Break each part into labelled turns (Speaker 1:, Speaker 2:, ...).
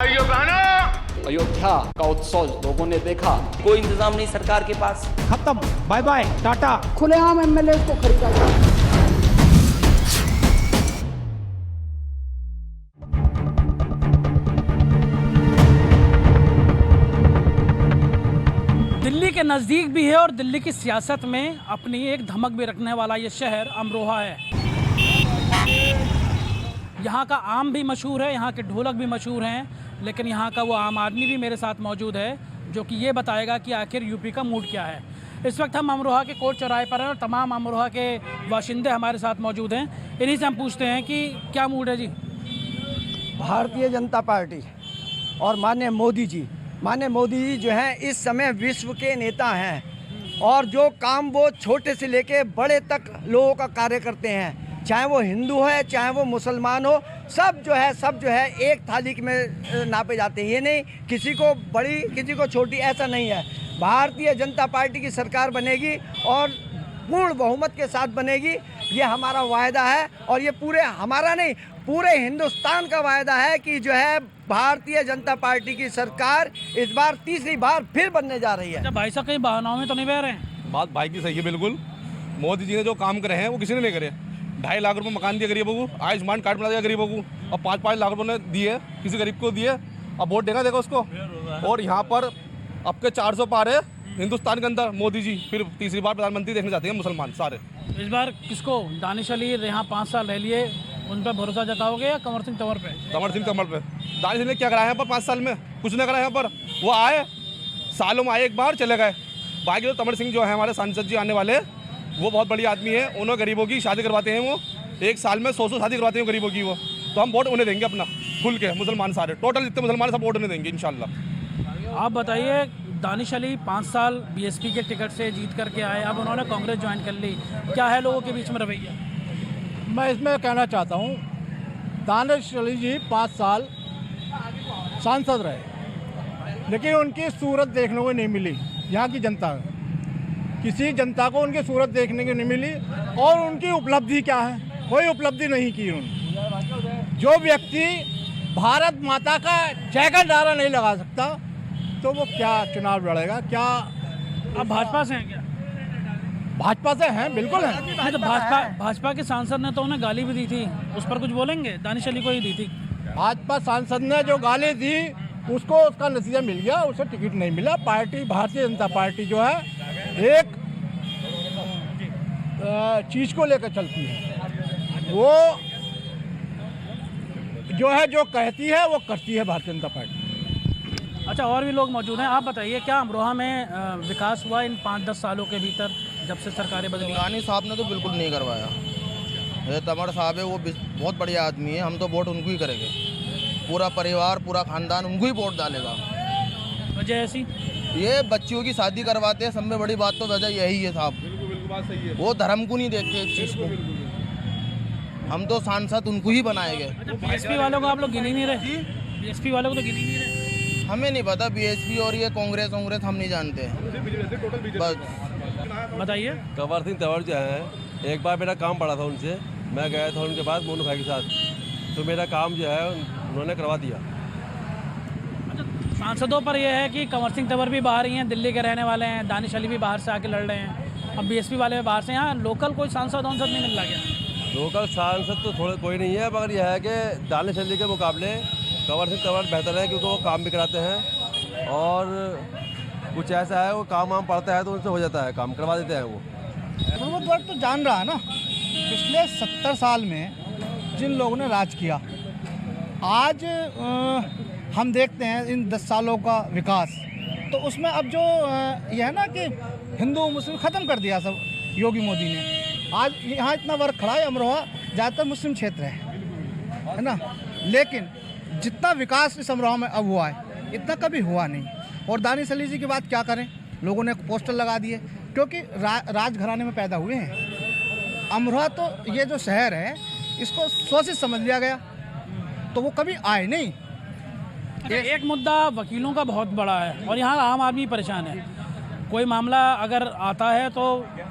Speaker 1: अयोध्या का उत्सव लोगों ने देखा।
Speaker 2: कोई इंतजाम नहीं सरकार के पास।
Speaker 3: खत्म, बाय बाय टाटा।
Speaker 4: खुलेआम एमएलए को खरीदा गया।
Speaker 5: दिल्ली के नज़दीक भी है और दिल्ली की सियासत में अपनी एक धमक भी रखने वाला ये शहर अमरोहा है। यहाँ का आम भी मशहूर है, यहाँ के ढोलक भी मशहूर हैं, लेकिन यहाँ का वो आम आदमी भी मेरे साथ मौजूद है जो कि ये बताएगा कि आखिर यूपी का मूड क्या है। इस वक्त हम अमरोहा के कोर्ट चौराहे पर हैं और तमाम अमरोहा के बाशिंदे हमारे साथ मौजूद हैं। इन्हीं से हम पूछते हैं कि क्या मूड है जी।
Speaker 6: भारतीय जनता पार्टी और माननीय मोदी जी जो हैं इस समय विश्व के नेता हैं और जो काम वो छोटे से लेके बड़े तक लोगों का कार्य करते हैं, चाहे वो हिंदू है चाहे वो मुसलमान हो, सब जो है एक थाली में नापे जाते हैं। ये नहीं किसी को बड़ी किसी को छोटी, ऐसा नहीं है। भारतीय जनता पार्टी की सरकार बनेगी और पूर्ण बहुमत के साथ बनेगी, ये हमारा वायदा है। और ये पूरे हमारा नहीं, पूरे हिंदुस्तान का वायदा है कि जो है भारतीय जनता पार्टी की सरकार इस बार तीसरी बार फिर बनने जा रही है।
Speaker 5: अच्छा भाई साहब, कहीं बहानाओं में तो नहीं बह रहे हैं?
Speaker 7: बात भाई की सही है बिल्कुल। मोदी जी ने जो काम करे हैं वो किसी ने नहीं करे। 2.5 लाख रुपए मकान दिए गरीबों को, आयुष्मान कार्ड बना दिया गरीबों को, और 5-5 लाख रुपए ने दिए किसी गरीब को दिए। अब वोट देगा देखो उसको। और यहाँ पर अब के 400 पार है हिंदुस्तान के अंदर। मोदी जी फिर तीसरी बार प्रधानमंत्री देखने जाते हैं मुसलमान सारे।
Speaker 5: इस बार किसको? दानिश अली यहाँ 5 साल रह लिए, उन पर भरोसा जताओगे या कंवर सिंह तंवर पे?
Speaker 7: कंवर सिंह तंवर पे। दानिश ने क्या कराया यहाँ पर 5 साल में? कुछ नहीं कराया यहाँ पर। वो आए सालों में आए, एक बार चले गए। बाकी तो तंवर सिंह जो है हमारे सांसद जी आने वाले, वो बहुत बड़ी आदमी है। उन्होंने गरीबों की शादी करवाते हैं। वो एक साल में 100 शादी करवाते हैं गरीबों की। वो तो हम वोट उन्हें देंगे अपना खुल के। मुसलमान सारे टोटल जितने मुसलमान सब वोट उन्हें देंगे इंशाल्लाह।
Speaker 5: आप बताइए, दानिश अली 5 साल बीएसपी के टिकट से जीत करके आए, अब उन्होंने कांग्रेस ज्वाइन कर ली, क्या है लोगों के बीच में रवैया?
Speaker 3: मैं इसमें कहना चाहता हूँ, दानिश अली जी 5 साल सांसद रहे, लेकिन उनकी सूरत देखने को नहीं मिली। यहाँ की जनता, किसी जनता को उनकी सूरत देखने को नहीं मिली। और उनकी उपलब्धि क्या है? कोई उपलब्धि नहीं की उन्होंने। जो व्यक्ति भारत माता का जय का नारा नहीं लगा सकता तो वो क्या चुनाव लड़ेगा? क्या
Speaker 5: आप भाजपा से हैं क्या?
Speaker 3: भाजपा से हैं? बिल्कुल हैं।
Speaker 5: नहीं तो भाजपा के सांसद ने तो उन्हें गाली भी दी थी, उस पर कुछ बोलेंगे? दानिश अली को ही दी थी।
Speaker 3: भाजपा सांसद ने जो गाली दी उसको उसका नतीजा मिल गया, उसे टिकट नहीं मिला। पार्टी भारतीय जनता पार्टी जो है एक चीज़ को लेकर चलती है, वो जो है जो कहती है वो करती है भारतीय जनता पार्टी।
Speaker 5: अच्छा, और भी लोग मौजूद हैं। आप बताइए, क्या अमरोहा में विकास हुआ इन 5-10 सालों के भीतर जब से सरकारें बदली?
Speaker 8: रानी साहब ने तो बिल्कुल नहीं करवाया। ये तंवर साहब है, वो बहुत बढ़िया आदमी है। हम तो वोट उनको ही करेंगे। पूरा परिवार पूरा खानदान उनको ही वोट डालेगा।
Speaker 5: वजह ऐसी?
Speaker 8: ये बच्चियों की शादी करवाते हैं, सब में बड़ी बात तो वजह यही है साहब।
Speaker 7: बात सही है।
Speaker 8: वो धर्म को नहीं देखते इस चीज़ को। हम तो सांसद उनको ही बनाएंगे।
Speaker 5: बीएसपी वालों को आप लोग गिन ही नहीं रहे? बीएसपी वालों को तो गिन ही नहीं रहे?
Speaker 8: हमें नहीं पता बीएसपी और ये कांग्रेस हम नहीं जानते बस।
Speaker 5: बताइए।
Speaker 9: कंवर सिंह तंवर जो है, एक बार मेरा काम पड़ा था उनसे, मैं गया था उनके पास मोनू भाई के साथ, तो मेरा काम जो है उन्होंने करवा दिया।
Speaker 5: सांसदों पर यह है कि कंवर सिंह तंवर भी बाहर ही हैं, दिल्ली के रहने वाले हैं, दानिश अली भी बाहर से आके लड़ रहे हैं, अब बीएसपी वाले बाहर से। यहाँ लोकल कोई सांसद नहीं मिल रहा क्या?
Speaker 9: लोकल सांसद तो थोड़े कोई नहीं है, मगर यह है कि दानिश अली के मुकाबले कंवर सिंह तंवर बेहतर है, क्योंकि वो काम भी कराते हैं और कुछ ऐसा है वो काम वाम पड़ता है तो उनसे हो जाता है, काम करवा देते हैं वो।
Speaker 6: बहुत बार तो जान रहा है ना, पिछले 70 साल में जिन लोगों ने राज किया, आज हम देखते हैं इन 10 सालों का विकास, तो उसमें अब जो यह है ना कि हिंदू मुस्लिम ख़त्म कर दिया सब योगी मोदी ने। आज यहाँ इतना वर्ग खड़ा है, अमरोहा ज़्यादातर मुस्लिम क्षेत्र है ना, लेकिन जितना विकास इस अमरोहा में अब हुआ है इतना कभी हुआ नहीं। और दानिश अली जी की बात क्या करें, लोगों ने पोस्टर लगा दिए क्योंकि राजघराने में पैदा हुए हैं। अमरोहा तो ये जो शहर है इसको शोषित समझ लिया गया, तो वो कभी आए नहीं।
Speaker 5: एक मुद्दा वकीलों का बहुत बड़ा है और यहाँ आम आदमी परेशान है। कोई मामला अगर आता है तो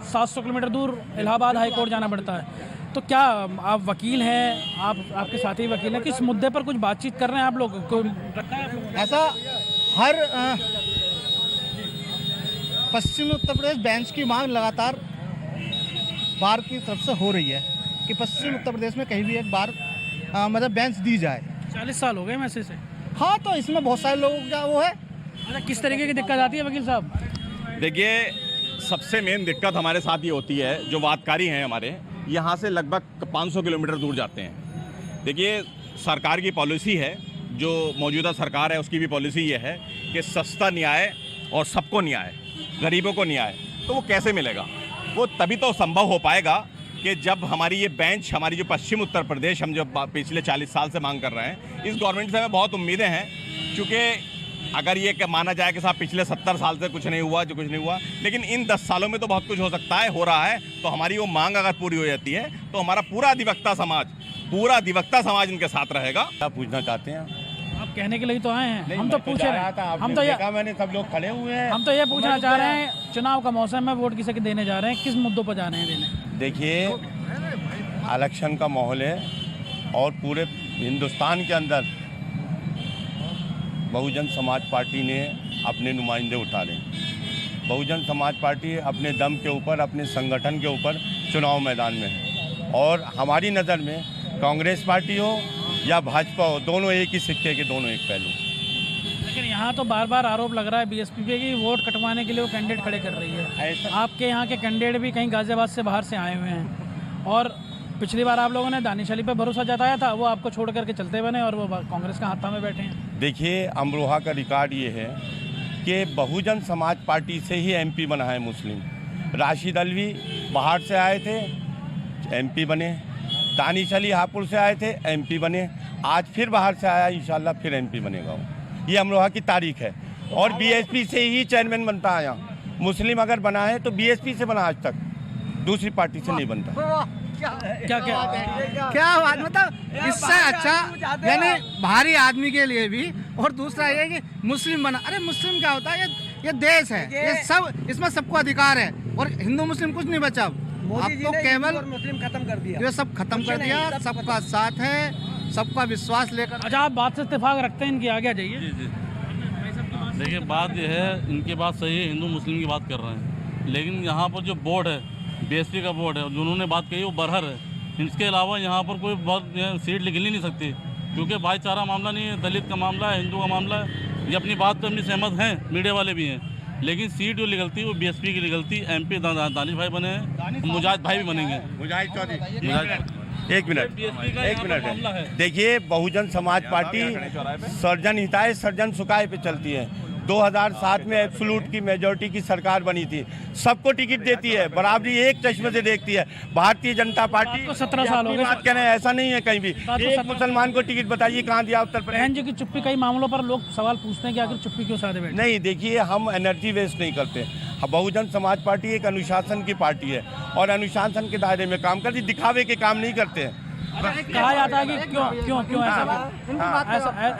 Speaker 5: 700 किलोमीटर दूर इलाहाबाद हाई कोर्ट जाना पड़ता है। तो क्या आप वकील हैं, आपके साथी वकील हैं, किस मुद्दे पर कुछ बातचीत कर रहे हैं आप लोग को रखा है आप लोगों ने?
Speaker 6: ऐसा हर पश्चिम उत्तर प्रदेश बेंच की मांग लगातार बार की तरफ से हो रही है कि पश्चिम उत्तर प्रदेश में कहीं भी एक बार मतलब बेंच दी जाए।
Speaker 5: 40 साल हो गए मैसे से।
Speaker 6: हाँ, तो इसमें बहुत सारे लोगों का वो है।
Speaker 5: अच्छा, किस तरीके की दिक्कत आती है वकील साहब?
Speaker 10: देखिए, सबसे मेन दिक्कत हमारे साथ ये होती है, जो वादकारी हैं हमारे यहाँ से लगभग 500 किलोमीटर दूर जाते हैं। देखिए, सरकार की पॉलिसी है, जो मौजूदा सरकार है उसकी भी पॉलिसी ये है कि सस्ता न्याय और सबको न्याय, गरीबों को न्याय, तो वो कैसे मिलेगा? वो तभी तो संभव हो पाएगा कि जब हमारी ये बेंच, हमारी जो पश्चिम उत्तर प्रदेश, हम जो पिछले 40 साल से मांग कर रहे हैं, इस गवर्नमेंट से हमें बहुत उम्मीदें हैं। क्योंकि अगर ये माना जाए कि साहब पिछले 70 साल से कुछ नहीं हुआ, जो कुछ नहीं हुआ, लेकिन इन 10 सालों में तो बहुत कुछ हो सकता है, हो रहा है। तो हमारी वो मांग अगर पूरी हो जाती है तो हमारा पूरा अधिवक्ता समाज इनके साथ रहेगा।
Speaker 9: क्या पूछना चाहते हैं?
Speaker 5: आप कहने के लिए तो आए हैं, हम तो पूछ रहे हैं। हम तो ये
Speaker 9: मैंने सब लोग खड़े हुए हैं।
Speaker 5: हम तो ये पूछना चाह रहे हैं, चुनाव का मौसम है, वोट किसे के देने जा रहे हैं, किस मुद्दों पर जा रहे हैं देने?
Speaker 9: देखिए, इलेक्शन का माहौल है और पूरे हिंदुस्तान के अंदर बहुजन समाज पार्टी ने अपने नुमाइंदे उतारे। बहुजन समाज पार्टी अपने दम के ऊपर, अपने संगठन के ऊपर चुनाव मैदान में है। और हमारी नज़र में कांग्रेस पार्टी हो या भाजपा हो, दोनों एक ही सिक्के के दोनों एक पहलू।
Speaker 5: लेकिन यहाँ तो बार बार आरोप लग रहा है बीएसपी पे कि वोट कटवाने के लिए वो कैंडिडेट खड़े कर रही है। आपके यहाँ के कैंडिडेट भी कहीं गाजियाबाद से बाहर से आए हुए हैं, और पिछली बार आप लोगों ने दानिश अली पे भरोसा जताया था, वो आपको छोड़ करके चलते बने और वो कांग्रेस का हाथा में बैठे हैं।
Speaker 9: देखिए, अमरोहा का रिकॉर्ड ये है कि बहुजन समाज पार्टी से ही एमपी बना है मुस्लिम। राशिद अलवी बाहर से आए थे, एमपी बने। दानिश अली हापुड़ से आए थे, एमपी बने। आज फिर बाहर से आया, इंशाल्लाह फिर एमपी बनेगा वो। ये अमरोहा की तारीख है। और बीएसपी से ही चेयरमैन बनता है यहाँ। मुस्लिम अगर बना है तो बीएसपी से बना, आज तक दूसरी पार्टी से नहीं बनता।
Speaker 6: क्या बात, मतलब इससे अच्छा यानी भारी आदमी के लिए भी। और दूसरा ये कि मुस्लिम बना, अरे मुस्लिम क्या होता है? ये देश है, ये सब, इसमें सबको अधिकार है। और हिंदू मुस्लिम कुछ नहीं बचा, अब तो केवल मुस्लिम खत्म कर दिया, ये सब खत्म कर दिया। सबका साथ है, सबका विश्वास लेकर।
Speaker 5: अच्छा, आप बात से इत्तेफाक रखते हैं इनकी, आगे आ जाइए।
Speaker 11: देखिए, बात यह है, इनकी बात सही है, हिंदू मुस्लिम की बात कर रहे हैं, लेकिन यहाँ पर जो बोर्ड है, बीएसपी का बोर्ड है, जिन्होंने बात कही वो बरहर है। इसके अलावा यहाँ पर कोई बहुत सीट निकल ही नहीं सकती, क्योंकि भाईचारा मामला नहीं है, दलित का मामला है, हिंदू का मामला है। ये अपनी बात पर अपनी सहमत हैं, मीडिया वाले भी हैं, लेकिन सीट जो निकलती है वो बीएसपी की निकलती। एमपी दानिश भाई बने हैं, मुजाहिद भाई भी बनेंगे।
Speaker 9: मुजाहिद चौधरी, एक मिनट। देखिए, बहुजन समाज पार्टी सर्जन हिताय सर्जन सुखाय पे चलती है। 2007 में एब्सोल्यूट की मेजॉरिटी की सरकार बनी थी, सबको टिकट देती है, बराबरी एक चश्मे से देखती है। भारतीय जनता पार्टी
Speaker 5: तो 17 साल हो गए,
Speaker 9: बात कह रहे हैं, ऐसा नहीं है कहीं भी। एक मुसलमान को टिकट बताइए कहाँ दिया उत्तर प्रदेश?
Speaker 5: बहन जी की चुप्पी, कई मामलों पर लोग सवाल पूछते हैं कि आखिर चुप्पी क्यों साधे बैठे?
Speaker 9: नहीं, देखिए, हम एनर्जी वेस्ट नहीं करते। बहुजन समाज पार्टी एक अनुशासन की पार्टी है और अनुशासन के दायरे में काम करती, दिखावे के काम नहीं करते हैं।
Speaker 5: कहा जाता है कि क्यों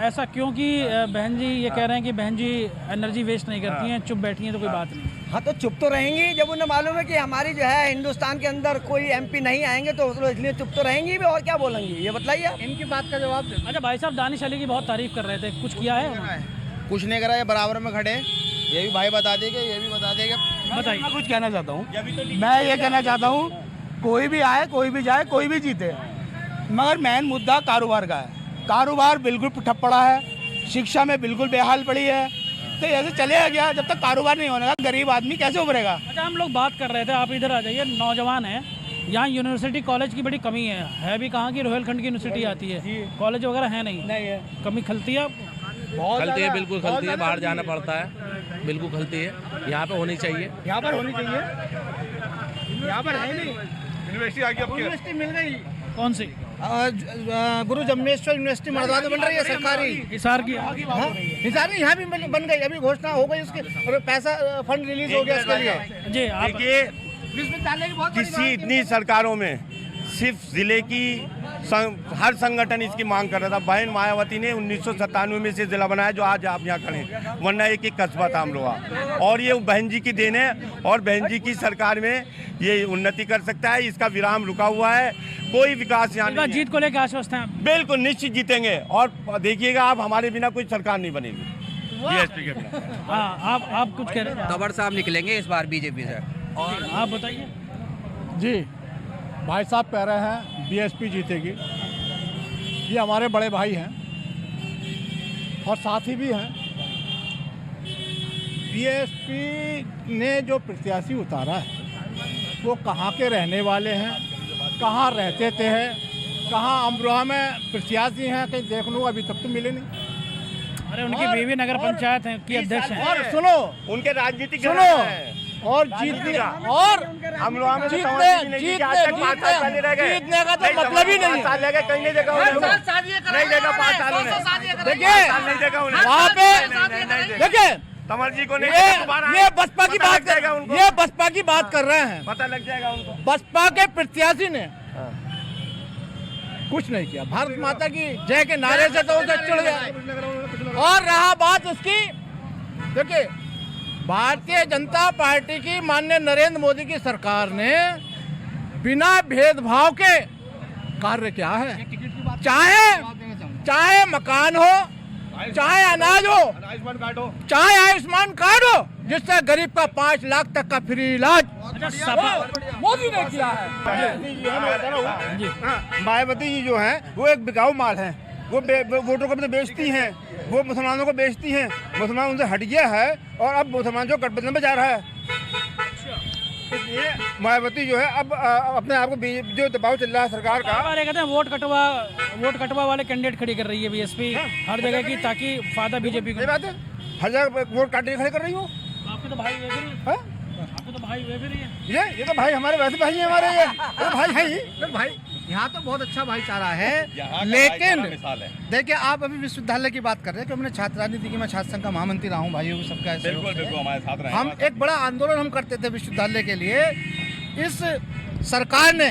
Speaker 5: ऐसा क्यों कि बहन जी ये कह रहे हैं कि बहन जी एनर्जी वेस्ट नहीं करती हैं, चुप बैठी हैं तो कोई बात नहीं।
Speaker 4: हाँ, तो चुप तो रहेंगी जब उन्हें मालूम है कि हमारी जो है हिंदुस्तान के अंदर कोई एमपी नहीं आएंगे, तो इसलिए चुप तो रहेंगी भी। और क्या बोलेंगी, ये बताइए, इनकी बात का जवाब दे।
Speaker 5: अच्छा भाई साहब, दानिश अली की बहुत तारीफ कर रहे थे, कुछ किया है?
Speaker 8: कुछ नहीं करा, ये बराबर में खड़े, ये भी भाई बता देंगे, ये भी बता देंगे।
Speaker 5: बताइए।
Speaker 6: मैं कुछ कहना चाहता हूँ, मैं ये कहना चाहता हूँ, कोई भी आए, कोई भी जाए, कोई भी जीते, मगर मेन मुद्दा कारोबार का है। कारोबार बिल्कुल ठप पड़ा है, शिक्षा में बिल्कुल बेहाल पड़ी है। तो ऐसे चलेगा क्या? जब तक कारोबार नहीं होने का गरीब आदमी कैसे उभरेगा?
Speaker 5: अच्छा, हम लोग बात कर रहे थे, आप इधर आ जाइए। नौजवान हैं यहाँ, यूनिवर्सिटी कॉलेज की बड़ी कमी है भी कहाँ की? रोहिलखंड की यूनिवर्सिटी आती है, कॉलेज वगैरह है नहीं है, कमी खलती है आपको?
Speaker 2: खलती है, बिल्कुल खलती है, बाहर जाना पड़ता है, बिल्कुल खलती है। यहाँ पे होनी चाहिए,
Speaker 6: यहाँ पर होनी चाहिए, यहाँ पर है नहीं। यूनिवर्सिटी मिल गई,
Speaker 5: कौन सी?
Speaker 6: गुरु जम्मेश्वर यूनिवर्सिटी मरदाबाद में बन रही है, सरकारी।
Speaker 5: हिसार की?
Speaker 6: हिसार में यहाँ भी बन गई, अभी घोषणा हो गई उसकी, और पैसा फंड रिलीज हो गया इसके लिए।
Speaker 5: जी,
Speaker 9: देखिए, किसी इतनी सरकारों में सिर्फ ज़िले की
Speaker 12: हर संगठन इसकी मांग कर रहा था। बहन मायावती ने 1997 में से जिला बनाया जो आज आप यहाँ खड़े हैं, वरना एक कस्बा था अमरोहा। और ये बहन जी की देन है और बहन जी की सरकार में ये उन्नति कर सकता है। इसका विराम रुका हुआ है, कोई विकास यहाँ नहीं।
Speaker 5: जीत को लेकर आश्वस्त हैं?
Speaker 12: बिल्कुल निश्चित जीतेंगे और देखिएगा आप, हमारे बिना कोई सरकार नहीं बनेगी बीएसपी के बिना।
Speaker 5: हाँ, आप कुछ कह रहे हैं?
Speaker 4: तंवर साहब निकलेंगे इस बार बीजेपी से।
Speaker 5: और आप बताइए।
Speaker 3: जी, भाई साहब कह रहे हैं बीएसपी जीतेगी। ये हमारे बड़े भाई हैं और साथी भी हैं। बीएसपी ने जो प्रत्याशी उतारा है वो कहाँ के रहने वाले हैं, कहाँ रहते थे, कहाँ अमरोहा में प्रत्याशी हैं, कहीं देख लूँ, अभी तक तो मिले नहीं।
Speaker 5: अरे उनकी बीवी नगर पंचायत है की अध्यक्ष हैं।
Speaker 3: और सुनो,
Speaker 12: उनके राजनीतिक
Speaker 3: सुनो, और जीतने और
Speaker 12: अमरोहा में
Speaker 3: जीतने का तो मतलब ही नहीं है।
Speaker 12: कहीं नहीं देखा नहीं देखा 5 सालों में।
Speaker 3: देखिए वहाँ पे देखिए
Speaker 12: तंवर जी को नहीं,
Speaker 3: ये बसपा की बात कर, ये बसपा की बात कर रहे हैं।
Speaker 12: पता लग जाएगा उनको।
Speaker 3: बसपा के प्रत्याशी ने कुछ नहीं किया। भारत माता की जय के नारे से तो उसे चिढ़ गया। और रहा बात उसकी, देखिए भारतीय जनता पार्टी की माननीय नरेंद्र मोदी की सरकार ने बिना भेदभाव के कार्य किया है। चाहे मकान हो, चाहे अनाज हो, चाहे आयुष्मान कार्ड हो, जिससे गरीब का 5 लाख तक का फ्री इलाज मोदी ने किया है।
Speaker 6: मायावती जी जो हैं वो एक बिकाऊ माल है। वो वोटों को भी तो बेचती हैं, वो मुसलमानों को बेचती हैं। मुसलमान उनसे हट गया है और अब मुसलमान जो गठबंधन में जा रहा है। इसलिए मायावती जो है अब अपने आप को जो दबाव चल रहा है सरकार का,
Speaker 5: कहते हैं वोट कटवा वाले कैंडिडेट खड़ी कर रही है बीएसपी हर जगह की, ताकि फायदा बीजेपी को।
Speaker 6: बात है, हर जगह वोट काटने खड़े कर रही हूँ।
Speaker 5: आपके तो भाई वे भी नहीं है। आपके तो भाई वे भी नहीं है।
Speaker 6: ये तो भाई हमारे वैसे भाई हैं हमारे, ये भाई है ही भाई। यहाँ तो बहुत अच्छा भाईचारा है, लेकिन देखिए आप अभी विश्वविद्यालय की बात कर रहे हैं कि हमने छात्र राजनीति की, मैं छात्र संघ का महामंत्री रहा हूँ, भाइयों को सबका
Speaker 10: बिल्कुल हमारे साथ रहे।
Speaker 6: हम एक बड़ा आंदोलन हम करते थे विश्वविद्यालय के लिए। इस सरकार ने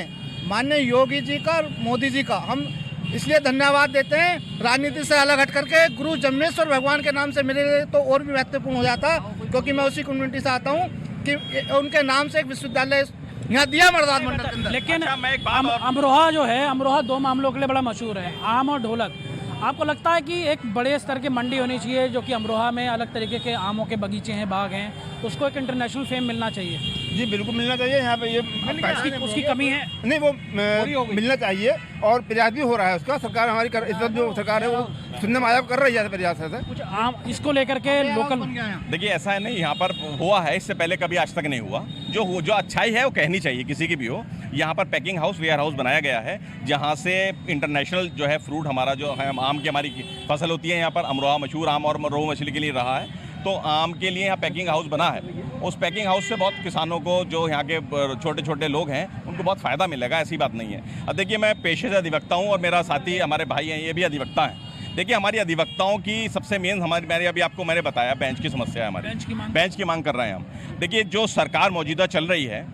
Speaker 6: माननीय योगी जी का और मोदी जी का हम इसलिए धन्यवाद देते हैं, राजनीति से अलग हट करके गुरु जम्मेश्वर भगवान के नाम से मिले तो और भी महत्वपूर्ण हो जाता, क्योंकि मैं उसी कम्युनिटी से आता हूँ कि उनके नाम से एक विश्वविद्यालय यहाँ दिया मर्दान मंडल के अंदर।
Speaker 5: लेकिन अमरोहा जो है, अमरोहा 2 मामलों के लिए बड़ा मशहूर है, आम और ढोलक। आपको लगता है कि एक बड़े स्तर की मंडी होनी चाहिए जो कि अमरोहा में अलग तरीके के आमों के बगीचे हैं, बाग हैं, उसको एक इंटरनेशनल फेम मिलना चाहिए?
Speaker 6: जी बिल्कुल मिलना चाहिए। यहाँ पे ये
Speaker 5: उसकी कमी है
Speaker 6: नहीं, वो मिलना चाहिए और प्रयास भी हो रहा है उसका। सरकार हमारी इस वक्त जो सरकार है वो सुनने में आयोग कर रही है प्रयास है
Speaker 5: कुछ आम इसको लेकर के लोकल।
Speaker 10: देखिए ऐसा है नहीं, यहाँ पर हुआ है, इससे पहले कभी आज तक नहीं हुआ। जो अच्छाई है वो कहनी चाहिए किसी की भी हो। यहाँ पर पैकिंग हाउस, वेयर हाउस बनाया गया है जहाँ से इंटरनेशनल जो है फ्रूट हमारा जो है आम की हमारी फसल होती है। यहाँ पर अमरोहा मशहूर आम और रोहू मछली के लिए रहा है, तो आम के लिए यहाँ पैकिंग हाउस बना है। उस पैकिंग हाउस से बहुत किसानों को, जो यहाँ के छोटे छोटे लोग हैं, उनको बहुत फ़ायदा मिलेगा, ऐसी बात नहीं है। अब देखिए मैं पेशे से अधिवक्ता हूँ और मेरा साथी हमारे भाई हैं, ये भी अधिवक्ता हैं। देखिए हमारी अधिवक्ताओं की सबसे मेन मैंने अभी आपको मैंने बताया बेंच की समस्या है हमारी, बेंच की मांग कर रहे हैं हम। देखिए जो सरकार मौजूदा चल रही है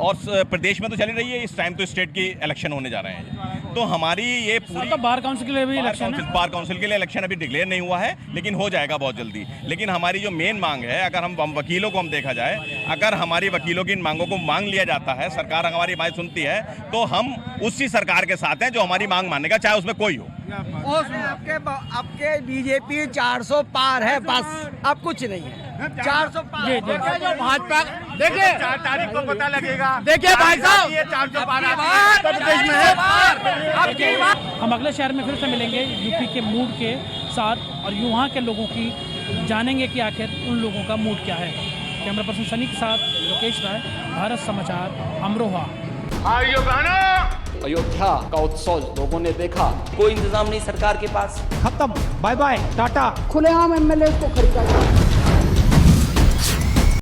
Speaker 10: और प्रदेश में तो चली रही है, इस टाइम तो स्टेट की इलेक्शन होने जा रहे हैं, तो हमारी ये पूरी
Speaker 5: तो बार काउंसिल के लिए भी इलेक्शन है।
Speaker 10: बार काउंसिल के लिए इलेक्शन अभी डिक्लेयर नहीं हुआ है, लेकिन हो जाएगा बहुत जल्दी। लेकिन हमारी जो मेन मांग है, अगर हम वकीलों को हम देखा जाए, अगर हमारी वकीलों की इन मांगों को मांग लिया जाता है, सरकार हमारी बात सुनती है, तो हम उसी सरकार के साथ हैं जो हमारी मांग मानेगा, चाहे उसमें कोई हो।
Speaker 4: आपके बीजेपी 400 पार है, बस अब कुछ नहीं है। 400 पार
Speaker 3: जो भाजपा, देखिए
Speaker 12: 4 तारीख को पता लगेगा।
Speaker 3: देखिए भाई साहब,
Speaker 12: ये 400 पार
Speaker 5: हम अगले शहर में फिर से मिलेंगे यूपी के मूड के साथ और वहाँ के लोगों की जानेंगे कि आखिर उन लोगों का मूड क्या है। कैमरा पर्सन सनी के साथ लोकेश राय, भारत समाचार, अमरोहा।
Speaker 1: अयोध्या का उत्सव लोगों ने देखा,
Speaker 4: कोई इंतजाम नहीं सरकार के पास।
Speaker 3: खत्म, बाय बाय, टाटा।
Speaker 4: खुलेआम एमएलए को खरीदा।